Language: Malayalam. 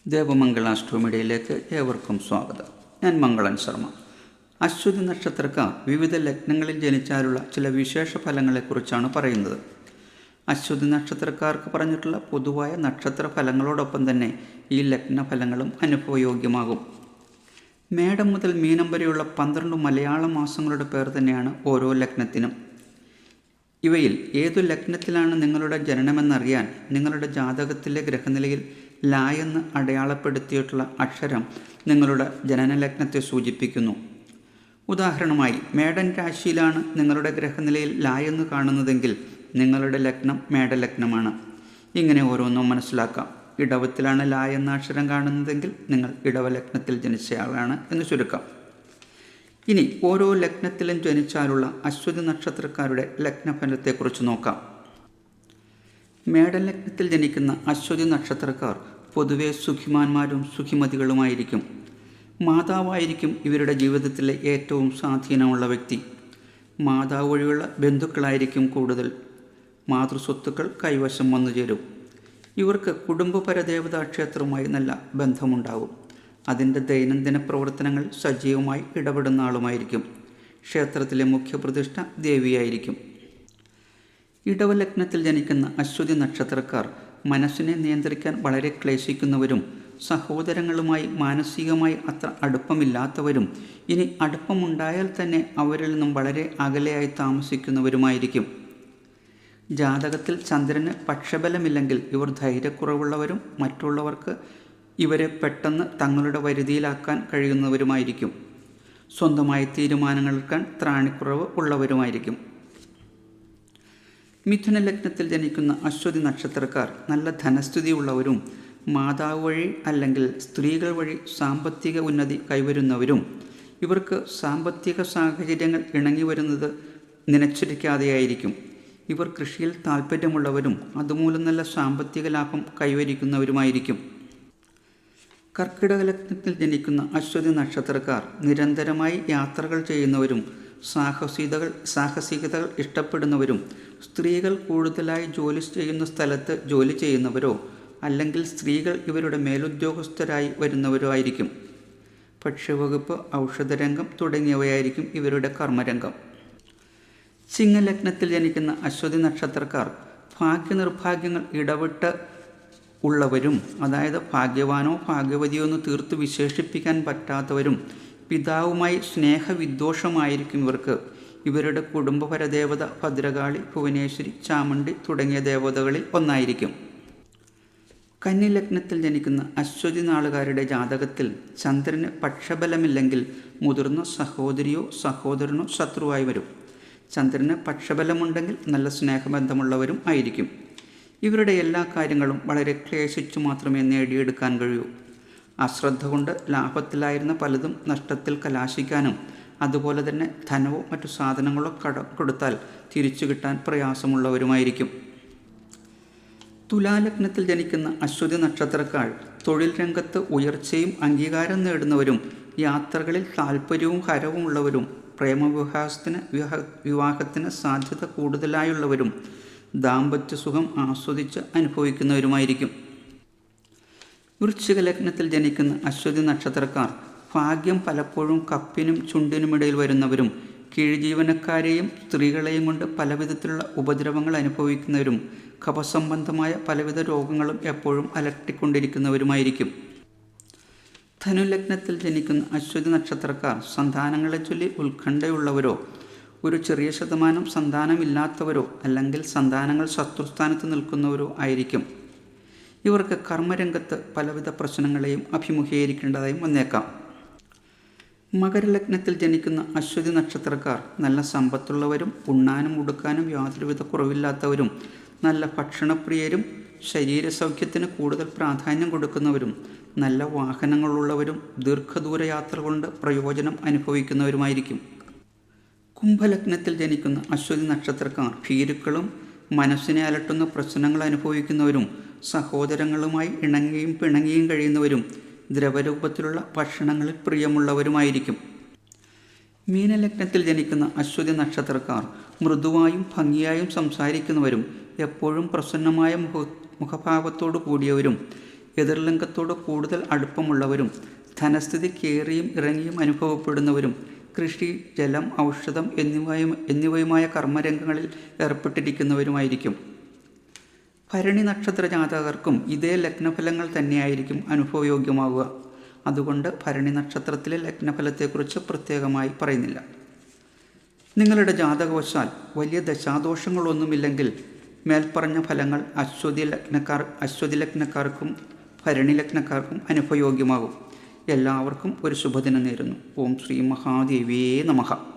ദേവമംഗളാഷ്ടമിയിലേക്ക് ഏവർക്കും സ്വാഗതം. ഞാൻ മംഗളൻ ശർമ്മ. അശ്വതി നക്ഷത്രക്കാർ വിവിധ ലഗ്നങ്ങളിൽ ജനിച്ചാലുള്ള ചില വിശേഷ ഫലങ്ങളെക്കുറിച്ചാണ് പറയുന്നത്. അശ്വതി നക്ഷത്രക്കാർക്ക് പറഞ്ഞിട്ടുള്ള പൊതുവായ നക്ഷത്ര ഫലങ്ങളോടൊപ്പം തന്നെ ഈ ലഗ്നഫലങ്ങളും അനുഭവയോഗ്യമാകും. മേടം മുതൽ മീനം വരെയുള്ള 12 മലയാള മാസങ്ങളുടെ പേർ തന്നെയാണ് ഓരോ ലഗ്നത്തിനും. ഇവയിൽ ഏതു ലഗ്നത്തിലാണ് നിങ്ങളുടെ ജനനമെന്നറിയാൻ നിങ്ങളുടെ ജാതകത്തിലെ ഗ്രഹനിലയിൽ ല എന്ന് അടയാളപ്പെടുത്തിയിട്ടുള്ള അക്ഷരം നിങ്ങളുടെ ജനനലഗ്നത്തെ സൂചിപ്പിക്കുന്നു. ഉദാഹരണമായി, മേടൻ രാശിയിലാണ് നിങ്ങളുടെ ഗ്രഹനിലയിൽ ല എന്ന് കാണുന്നതെങ്കിൽ നിങ്ങളുടെ ലഗ്നം മേടലഗ്നമാണ്. ഇങ്ങനെ ഓരോന്നും മനസ്സിലാക്കാം. ഇടവത്തിലാണ് ല എന്ന അക്ഷരം കാണുന്നതെങ്കിൽ നിങ്ങൾ ഇടവലഗ്നത്തിൽ ജനിച്ചയാളാണ് എന്ന് ചുരുക്കം. ഇനി ഓരോ ലഗ്നത്തിലും ജനിച്ചാലുള്ള അശ്വതി നക്ഷത്രക്കാരുടെ ലഗ്നഫലത്തെക്കുറിച്ച് നോക്കാം. മേടലഗ്നത്തിൽ ജനിക്കുന്ന അശ്വതി നക്ഷത്രക്കാർ പൊതുവെ സുഖിമാന്മാരും സുഖിമതികളുമായിരിക്കും. മാതാവായിരിക്കും ഇവരുടെ ജീവിതത്തിലെ ഏറ്റവും സ്വാധീനമുള്ള വ്യക്തി. മാതാവ് വഴിയുള്ള ബന്ധുക്കളായിരിക്കും കൂടുതൽ. മാതൃസ്വത്തുക്കൾ കൈവശം വന്നു ചേരും. ഇവർക്ക് കുടുംബപരദേവതാ ക്ഷേത്രവുമായി നല്ല ബന്ധമുണ്ടാകും. അതിൻ്റെ ദൈനംദിന പ്രവർത്തനങ്ങൾ സജീവമായി ഇടപെടുന്ന ആളുമായിരിക്കും. ക്ഷേത്രത്തിലെ മുഖ്യപ്രതിഷ്ഠ ദേവിയായിരിക്കും. ഇടവലഗ്നത്തിൽ ജനിക്കുന്ന അശ്വതി നക്ഷത്രക്കാർ മനസ്സിനെ നിയന്ത്രിക്കാൻ വളരെ ക്ലേശിക്കുന്നവരും സഹോദരങ്ങളുമായി മാനസികമായി അത്ര അടുപ്പമില്ലാത്തവരും ഇനി അടുപ്പമുണ്ടായാൽ തന്നെ അവരിൽ നിന്നും വളരെ അകലെയായി താമസിക്കുന്നവരുമായിരിക്കും. ജാതകത്തിൽ ചന്ദ്രന് പക്ഷബലമില്ലെങ്കിൽ ഇവർ ധൈര്യക്കുറവുള്ളവരും മറ്റുള്ളവർക്ക് ഇവരെ പെട്ടെന്ന് തങ്ങളുടെ വരുതിയിലാക്കാൻ കഴിയുന്നവരുമായിരിക്കും. സ്വന്തമായി തീരുമാനങ്ങളെടുക്കാൻ ത്രാണിക്കുറവ് ഉള്ളവരുമായിരിക്കും. മിഥുന ലഗ്നത്തിൽ ജനിക്കുന്ന അശ്വതി നക്ഷത്രക്കാർ നല്ല ധനസ്ഥിതിയുള്ളവരും മാതാവ് വഴി അല്ലെങ്കിൽ സ്ത്രീകൾ വഴി സാമ്പത്തിക ഉന്നതി കൈവരുന്നവരും ഇവർക്ക് സാമ്പത്തിക സാഹചര്യങ്ങൾ ഇണങ്ങി വരുന്നത് നനച്ചിരിക്കാതെയായിരിക്കും. ഇവർ കൃഷിയിൽ താല്പര്യമുള്ളവരും അതുമൂലം നല്ല സാമ്പത്തിക ലാഭം കൈവരിക്കുന്നവരുമായിരിക്കും. കർക്കിടക ലഗ്നത്തിൽ ജനിക്കുന്ന അശ്വതി നക്ഷത്രക്കാർ നിരന്തരമായി യാത്രകൾ ചെയ്യുന്നവരും സാഹസികതകൾ ഇഷ്ടപ്പെടുന്നവരും സ്ത്രീകൾ കൂടുതലായി ജോലി ചെയ്യുന്ന സ്ഥലത്ത് ജോലി ചെയ്യുന്നവരോ അല്ലെങ്കിൽ സ്ത്രീകൾ ഇവരുടെ മേലുദ്യോഗസ്ഥരായി വരുന്നവരോ ആയിരിക്കും. ഭക്ഷ്യവകുപ്പ്, ഔഷധരംഗം തുടങ്ങിയവയായിരിക്കും ഇവരുടെ കർമ്മരംഗം. ചിങ്ങലഗ്നത്തിൽ ജനിക്കുന്ന അശ്വതി നക്ഷത്രക്കാർ ഭാഗ്യനിർഭാഗ്യങ്ങൾ ഇടവിട്ട് ഉള്ളവരും, അതായത് ഭാഗ്യവാനോ ഭാഗ്യവതിയോ എന്ന് തീർത്ത് വിശേഷിപ്പിക്കാൻ പറ്റാത്തവരും പിതാവുമായി സ്നേഹവിദ്വേഷമായിരിക്കും ഇവർക്ക്. ഇവരുടെ കുടുംബപരദേവത ഭദ്രകാളി, ഭുവനേശ്വരി, ചാമുണ്ഡി തുടങ്ങിയ ദേവതകളിൽ ഒന്നായിരിക്കും. കന്നി ജനിക്കുന്ന അശ്വതി നാളുകാരുടെ ജാതകത്തിൽ ചന്ദ്രന് പക്ഷബലമില്ലെങ്കിൽ മുതിർന്ന സഹോദരിയോ സഹോദരനോ ശത്രുവായി വരും. ചന്ദ്രന് പക്ഷബലമുണ്ടെങ്കിൽ നല്ല സ്നേഹബന്ധമുള്ളവരും ആയിരിക്കും. ഇവരുടെ എല്ലാ കാര്യങ്ങളും വളരെ ക്ലേശിച്ചു മാത്രമേ നേടിയെടുക്കാൻ കഴിയൂ. അശ്രദ്ധ കൊണ്ട് ലാഭത്തിലായിരുന്ന പലതും നഷ്ടത്തിൽ കലാശിക്കാനും അതുപോലെ തന്നെ ധനവോ മറ്റു സാധനങ്ങളോ കടം കൊടുത്താൽ തിരിച്ചു കിട്ടാൻ പ്രയാസമുള്ളവരുമായിരിക്കും. തുലാലഗ്നത്തിൽ ജനിക്കുന്ന അശ്വതി നക്ഷത്രക്കാർ തൊഴിൽ രംഗത്ത് ഉയർച്ചയും അംഗീകാരം നേടുന്നവരും യാത്രകളിൽ താല്പര്യവും ഹരവും ഉള്ളവരും വിവാഹത്തിന് സാധ്യത കൂടുതലായുള്ളവരും ദാമ്പത്യ സുഖം ആസ്വദിച്ച് അനുഭവിക്കുന്നവരുമായിരിക്കും. വൃശ്ചിക ലഗ്നത്തിൽ ജനിക്കുന്ന അശ്വതി നക്ഷത്രക്കാർ ഭാഗ്യം പലപ്പോഴും കപ്പിനും ചുണ്ടിനുമിടയിൽ വരുന്നവരും കീഴ്ജീവനക്കാരെയും സ്ത്രീകളെയും കൊണ്ട് പലവിധത്തിലുള്ള ഉപദ്രവങ്ങൾ അനുഭവിക്കുന്നവരും കഫസംബന്ധമായ പലവിധ രോഗങ്ങളും എപ്പോഴും അലട്ടിക്കൊണ്ടിരിക്കുന്നവരുമായിരിക്കും. ധനുലഗ്നത്തിൽ ജനിക്കുന്ന അശ്വതി നക്ഷത്രക്കാർ സന്താനങ്ങളെ ചൊല്ലി ഉത്കണ്ഠയുള്ളവരോ ഒരു ചെറിയ ശതമാനം സന്താനമില്ലാത്തവരോ അല്ലെങ്കിൽ സന്താനങ്ങൾ ശത്രുസ്ഥാനത്ത് നിൽക്കുന്നവരോ ആയിരിക്കും. ഇവർക്ക് കർമ്മരംഗത്ത് പലവിധ പ്രശ്നങ്ങളെയും അഭിമുഖീകരിക്കേണ്ടതായും വന്നേക്കാം. മകരലഗ്നത്തിൽ ജനിക്കുന്ന അശ്വതി നക്ഷത്രക്കാർ നല്ല സമ്പത്തുള്ളവരും ഉണ്ണാനും ഉടുക്കാനും യാതൊരുവിധ കുറവില്ലാത്തവരും നല്ല ഭക്ഷണപ്രിയരും ശരീരസൗഖ്യത്തിന് കൂടുതൽ പ്രാധാന്യം കൊടുക്കുന്നവരും നല്ല വാഹനങ്ങളുള്ളവരും ദീർഘദൂര യാത്ര കൊണ്ട് പ്രയോജനം അനുഭവിക്കുന്നവരുമായിരിക്കും. കുംഭലഗ്നത്തിൽ ജനിക്കുന്ന അശ്വതി നക്ഷത്രക്കാർ ഭീരുക്കളും മനസ്സിനെ അലട്ടുന്ന പ്രശ്നങ്ങൾ അനുഭവിക്കുന്നവരും സഹോദരങ്ങളുമായി ഇണങ്ങിയും പിണങ്ങിയും കഴിയുന്നവരും ദ്രവരൂപത്തിലുള്ള ഭക്ഷണങ്ങളിൽ പ്രിയമുള്ളവരുമായിരിക്കും. മീനലഗ്നത്തിൽ ജനിക്കുന്ന അശ്വതി നക്ഷത്രക്കാർ മൃദുവായും ഭംഗിയായും സംസാരിക്കുന്നവരും എപ്പോഴും പ്രസന്നമായ മുഖഭാവത്തോടു കൂടിയവരും എതിർലിംഗത്തോട് കൂടുതൽ അടുപ്പമുള്ളവരും ധനസ്ഥിതി കയറിയും ഇറങ്ങിയും അനുഭവപ്പെടുന്നവരും കൃഷി, ജലം, ഔഷധം എന്നിവയുമായ കർമ്മരംഗങ്ങളിൽ ഏർപ്പെട്ടിരിക്കുന്നവരുമായിരിക്കും. ഭരണി നക്ഷത്ര ജാതകർക്കും ഇതേ ലഗ്നഫലങ്ങൾ തന്നെയായിരിക്കും അനുഭവയോഗ്യമാവുക. അതുകൊണ്ട് ഭരണി നക്ഷത്രത്തിലെ ലഗ്നഫലത്തെക്കുറിച്ച് പ്രത്യേകമായി പറയുന്നില്ല. നിങ്ങളുടെ ജാതകവശാൽ വലിയ ദശാദോഷങ്ങളൊന്നുമില്ലെങ്കിൽ മേൽപ്പറഞ്ഞ ഫലങ്ങൾ അശ്വതി ലഗ്നക്കാർക്കും ഭരണി ലഗ്നക്കാർക്കും അനുഭവയോഗ്യമാകും. എല്ലാവർക്കും ഒരു ശുഭദിനം നേരുന്നു. ഓം ശ്രീ മഹാദേവിയേ നമഃ.